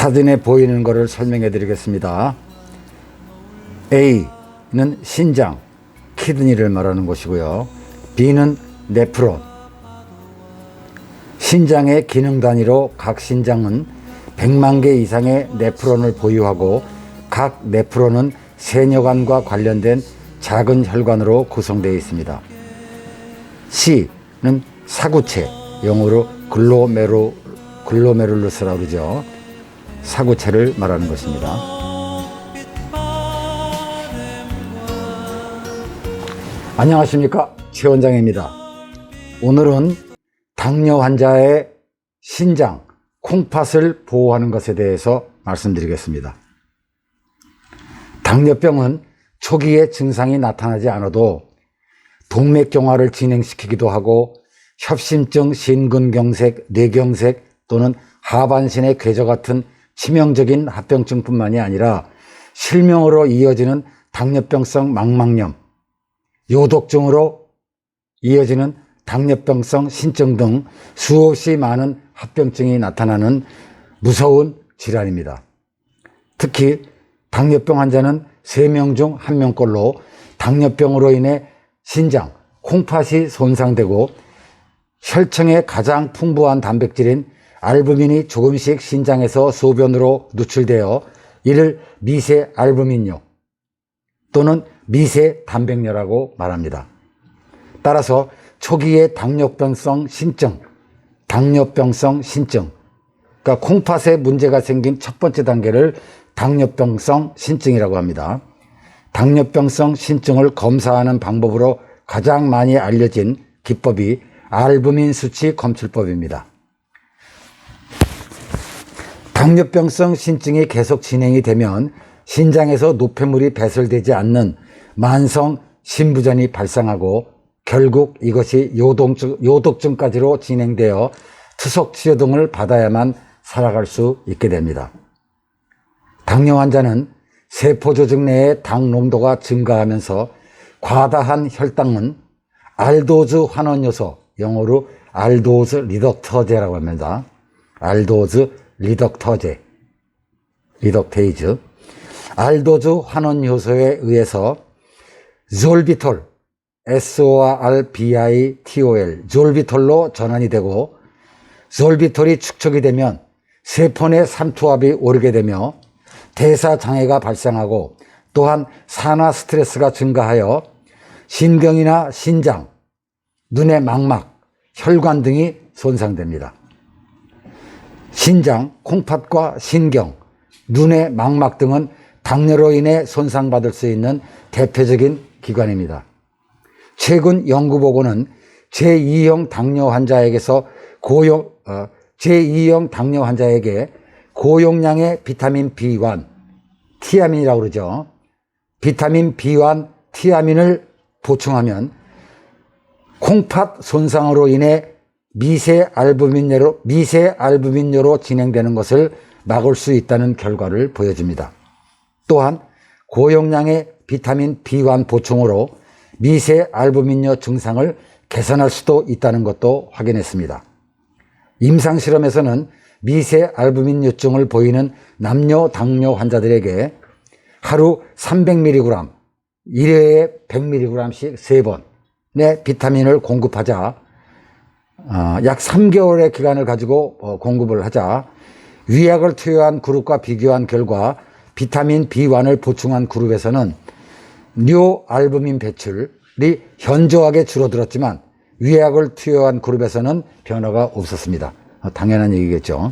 사진에 보이는 것을 설명해 드리겠습니다. A는 신장, 키드니를 말하는 것이고요. B는 네프론. 신장의 기능 단위로 각 신장은 100만 개 이상의 네프론을 보유하고 각 네프론은 세뇨관과 관련된 작은 혈관으로 구성되어 있습니다. C는 사구체, 영어로 글로메룰루스라고 그러죠. 사구체를 말하는 것입니다. 안녕하십니까, 최 원장입니다. 오늘은 당뇨 환자의 신장, 콩팥을 보호하는 것에 대해서 말씀드리겠습니다. 당뇨병은 초기에 증상이 나타나지 않아도 동맥경화를 진행시키기도 하고 협심증, 심근경색, 뇌경색 또는 하반신의 궤저 같은 치명적인 합병증뿐만이 아니라 실명으로 이어지는 당뇨병성 망막염, 요독증으로 이어지는 당뇨병성 신증 등 수없이 많은 합병증이 나타나는 무서운 질환입니다. 특히 당뇨병 환자는 3명 중 1명꼴로 당뇨병으로 인해 신장, 콩팥이 손상되고 혈청에 가장 풍부한 단백질인 알부민이 조금씩 신장에서 소변으로 누출되어 이를 미세 알부민뇨 또는 미세 단백뇨라고 말합니다. 따라서 초기의 당뇨병성 신증, 그러니까 콩팥에 문제가 생긴 첫 번째 단계를 당뇨병성 신증이라고 합니다. 당뇨병성 신증을 검사하는 방법으로 가장 많이 알려진 기법이 알부민 수치 검출법입니다. 당뇨병성 신증이 계속 진행이 되면 신장에서 노폐물이 배설되지 않는 만성 신부전이 발생하고 결국 이것이 요독증까지로 진행되어 투석치료 등을 받아야만 살아갈 수 있게 됩니다. 당뇨 환자는 세포조직 내의 당 농도가 증가하면서 과다한 혈당은 알도즈 환원요소, 영어로 알도즈 리덕터제라고 합니다. 알도즈 리덕테이즈. 알도즈 환원요소에 의해서 졸비톨, SORBITOL, 졸비톨로 전환이 되고 졸비톨이 축적이 되면 세포 내 삼투압이 오르게 되며 대사장애가 발생하고 또한 산화 스트레스가 증가하여 신경이나 신장, 눈의 망막, 혈관 등이 손상됩니다. 신장, 콩팥과 신경, 눈의 망막 등은 당뇨로 인해 손상받을 수 있는 대표적인 기관입니다. 최근 연구보고는 제2형 당뇨 환자에게서 제2형 당뇨 환자에게 고용량의 비타민 B1, 티아민이라고 그러죠. 비타민 B1, 티아민을 보충하면 콩팥 손상으로 인해 미세 알부민뇨로 진행되는 것을 막을 수 있다는 결과를 보여줍니다. 또한 고용량의 비타민 B1 보충으로 미세 알부민뇨 증상을 개선할 수도 있다는 것도 확인했습니다. 임상실험에서는 미세 알부민뇨증을 보이는 남녀 당뇨 환자들에게 하루 300mg, 1회에 100mg씩 3번의 비타민을 공급하자 약 3개월의 기간을 가지고 공급을 하자 위약을 투여한 그룹과 비교한 결과 비타민 B1을 보충한 그룹에서는 뇨알부민 배출이 현저하게 줄어들었지만 위약을 투여한 그룹에서는 변화가 없었습니다. 당연한 얘기겠죠.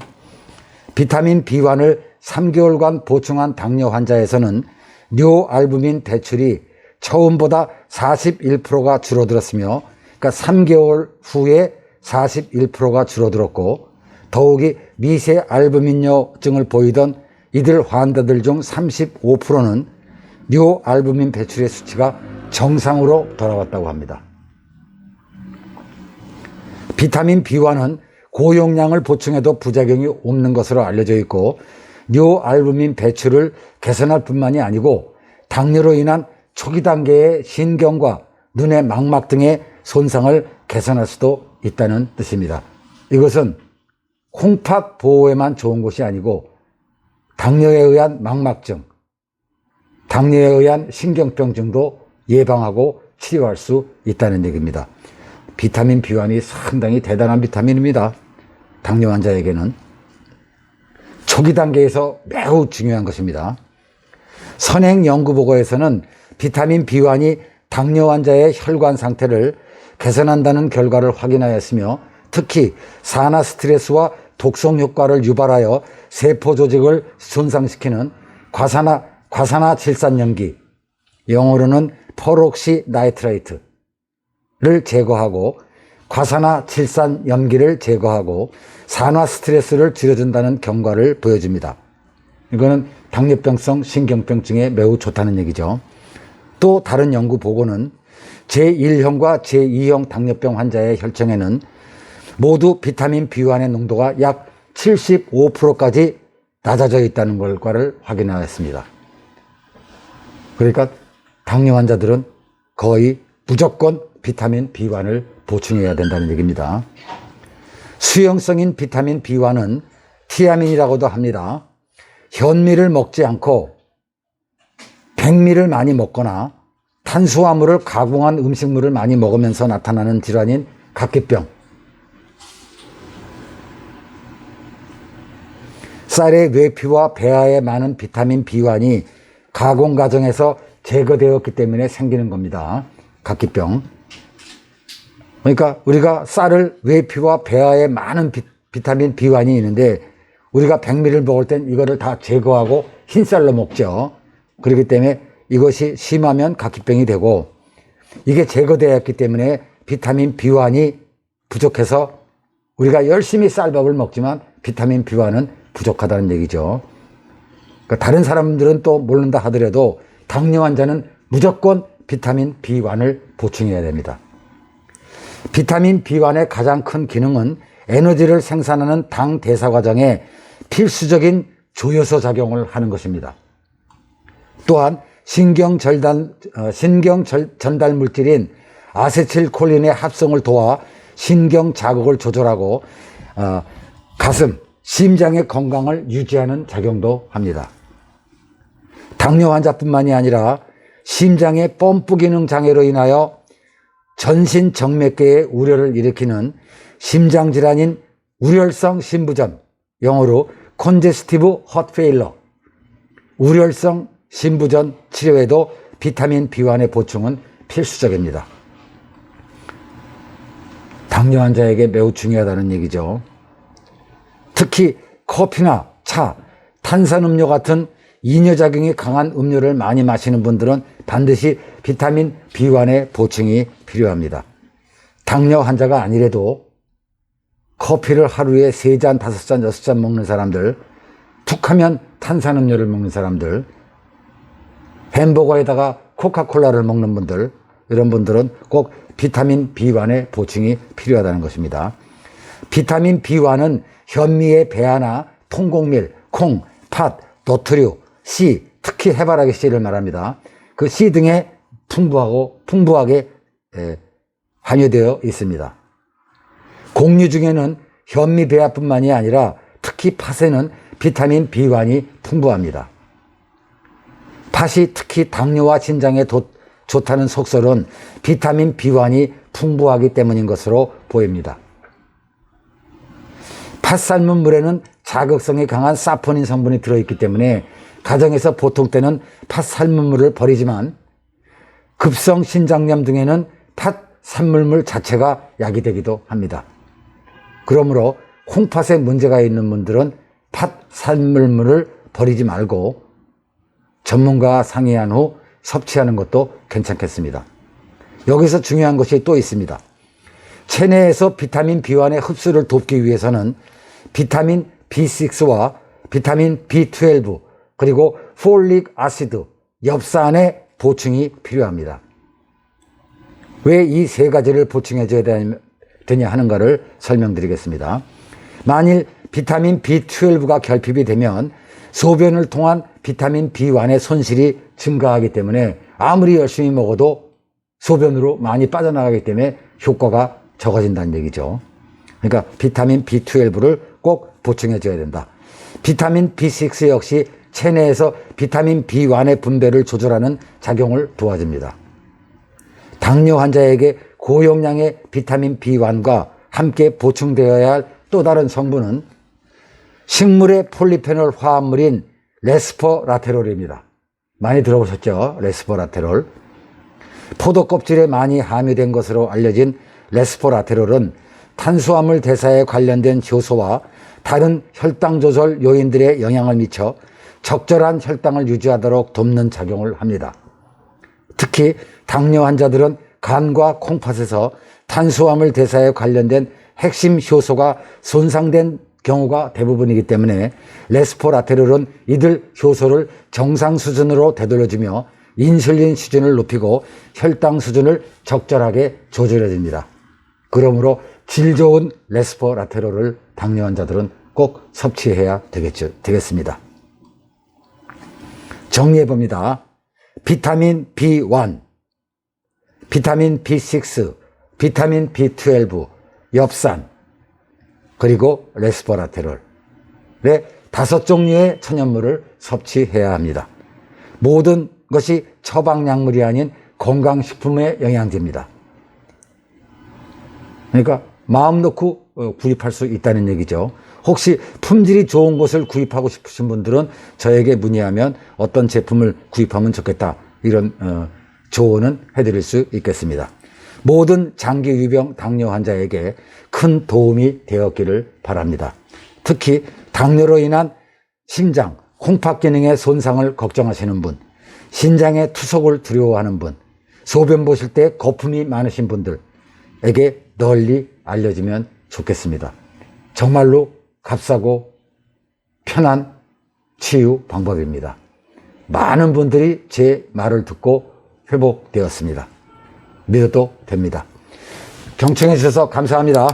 비타민 B1을 3개월간 보충한 당뇨 환자에서는 뇨알부민 배출이 처음보다 41%가 줄어들었으며, 그러니까 3개월 후에 41%가 줄어들었고, 더욱이 미세 알부민뇨증을 보이던 이들 환자들 중 35%는 뇨알부민 배출의 수치가 정상으로 돌아왔다고 합니다. 비타민 B1은 고용량을 보충해도 부작용이 없는 것으로 알려져 있고 뇨알부민 배출을 개선할 뿐만이 아니고 당뇨로 인한 초기 단계의 신경과 눈의 망막 등의 손상을 개선할 수도 있다는 뜻입니다. 이것은 콩팥 보호에만 좋은 것이 아니고 당뇨에 의한 망막증, 당뇨에 의한 신경병증도 예방하고 치료할 수 있다는 얘기입니다. 비타민 B1이 상당히 대단한 비타민입니다. 당뇨 환자에게는 초기 단계에서 매우 중요한 것입니다. 선행 연구 보고에서는 비타민 B1이 당뇨 환자의 혈관 상태를 개선한다는 결과를 확인하였으며, 특히 산화 스트레스와 독성 효과를 유발하여 세포 조직을 손상시키는 과산화질산염기, 영어로는 퍼록시 나이트레이트를 제거하고 과산화질산염기를 제거하고 산화 스트레스를 줄여준다는 경과를 보여줍니다. 이거는 당뇨병성 신경병증에 매우 좋다는 얘기죠. 또 다른 연구 보고는 제1형과 제2형 당뇨병 환자의 혈청에는 모두 비타민 B1의 농도가 약 75%까지 낮아져 있다는 결과를 확인하였습니다. 그러니까 당뇨 환자들은 거의 무조건 비타민 B1을 보충해야 된다는 얘기입니다. 수용성인 비타민 B1은 티아민이라고도 합니다. 현미를 먹지 않고 백미를 많이 먹거나 탄수화물을 가공한 음식물을 많이 먹으면서 나타나는 질환인 각기병, 쌀의 뇌피와 배아에 많은 비타민 B1이 가공 과정에서 제거되었기 때문에 생기는 겁니다. 각기병. 그러니까 우리가 쌀을 뇌피와 배아에 많은 비타민 B1이 있는데 우리가 백미를 먹을 땐 이거를 다 제거하고 흰쌀로 먹죠. 그렇기 때문에 이것이 심하면 각기병이 되고, 이게 제거되었기 때문에 비타민 B1이 부족해서 우리가 열심히 쌀밥을 먹지만 비타민 B1은 부족하다는 얘기죠. 그러니까 다른 사람들은 또 모른다 하더라도 당뇨 환자는 무조건 비타민 B1을 보충해야 됩니다. 비타민 B1의 가장 큰 기능은 에너지를 생산하는 당 대사 과정에 필수적인 조여서 작용을 하는 것입니다. 또한 신경 전달 물질인 아세틸콜린의 합성을 도와 신경 자극을 조절하고 가슴, 심장의 건강을 유지하는 작용도 합니다. 당뇨 환자뿐만이 아니라 심장의 펌프 기능 장애로 인하여 전신 정맥계에 우려를 일으키는 심장질환인 우렬성 심부전, 영어로 congestive heart failure, 우렬성 심부전 치료에도 비타민 B1의 보충은 필수적입니다. 당뇨 환자에게 매우 중요하다는 얘기죠. 특히 커피나 차, 탄산음료 같은 이뇨작용이 강한 음료를 많이 마시는 분들은 반드시 비타민 B1의 보충이 필요합니다. 당뇨 환자가 아니래도 커피를 하루에 3잔, 5잔, 6잔 먹는 사람들, 툭하면 탄산음료를 먹는 사람들, 햄버거에다가 코카콜라를 먹는 분들, 이런 분들은 꼭 비타민 B1의 보충이 필요하다는 것입니다. 비타민 B1은 현미의 배아나 통곡밀, 콩, 팥, 너트류, 씨, 특히 해바라기 씨를 말합니다. 그 씨 등에 풍부하게 함유되어 있습니다. 곡류 중에는 현미 배아뿐만이 아니라 특히 팥에는 비타민 B1이 풍부합니다. 팥이 특히 당뇨와 신장에 좋다는 속설은 비타민 B1이 풍부하기 때문인 것으로 보입니다. 팥 삶은 물에는 자극성이 강한 사포닌 성분이 들어있기 때문에 가정에서 보통 때는 팥 삶은 물을 버리지만 급성 신장염 등에는 팥 산물물 자체가 약이 되기도 합니다. 그러므로 콩팥에 문제가 있는 분들은 팥 산물물을 버리지 말고 전문가와 상의한 후 섭취하는 것도 괜찮겠습니다. 여기서 중요한 것이 또 있습니다. 체내에서 비타민 B1의 흡수를 돕기 위해서는 비타민 B6와 비타민 B12 그리고 폴릭 아시드, 엽산의 보충이 필요합니다. 왜 이 세 가지를 보충해줘야 되냐 하는가를 설명드리겠습니다. 만일 비타민 B12가 결핍이 되면 소변을 통한 비타민 B1의 손실이 증가하기 때문에 아무리 열심히 먹어도 소변으로 많이 빠져나가기 때문에 효과가 적어진다는 얘기죠. 그러니까 비타민 B12를 꼭 보충해줘야 된다. 비타민 B6 역시 체내에서 비타민 B1의 분배를 조절하는 작용을 도와줍니다. 당뇨 환자에게 고용량의 비타민 B1과 함께 보충되어야 할 또 다른 성분은 식물의 폴리페놀 화합물인 레스포라테롤입니다. 많이 들어보셨죠? 레스포라테롤. 포도 껍질에 많이 함유된 것으로 알려진 레스포라테롤은 탄수화물 대사에 관련된 효소와 다른 혈당 조절 요인들에 영향을 미쳐 적절한 혈당을 유지하도록 돕는 작용을 합니다. 특히 당뇨 환자들은 간과 콩팥에서 탄수화물 대사에 관련된 핵심 효소가 손상된 경우가 대부분이기 때문에 레스포라테롤은 이들 효소를 정상 수준으로 되돌려주며 인슐린 수준을 높이고 혈당 수준을 적절하게 조절해줍니다. 그러므로 질 좋은 레스포라테롤을 당뇨 환자들은 꼭 섭취해야 되겠습니다. 정리해봅니다. 비타민 B1, 비타민 B6, 비타민 B12, 엽산, 그리고 레스포라테롤의 5종류의 천연물을 섭취해야 합니다. 모든 것이 처방약물이 아닌 건강식품의 영양제입니다. 그러니까 마음 놓고 구입할 수 있다는 얘기죠. 혹시 품질이 좋은 것을 구입하고 싶으신 분들은 저에게 문의하면 어떤 제품을 구입하면 좋겠다, 이런 조언은 해드릴 수 있겠습니다. 모든 장기 유병 당뇨 환자에게 큰 도움이 되었기를 바랍니다. 특히 당뇨로 인한 심장, 콩팥 기능의 손상을 걱정하시는 분, 신장의 투석을 두려워하는 분, 소변 보실 때 거품이 많으신 분들에게 널리 알려지면 좋겠습니다. 정말로 값싸고 편한 치유 방법입니다. 많은 분들이 제 말을 듣고 회복되었습니다. 믿어도 됩니다. 경청해 주셔서 감사합니다.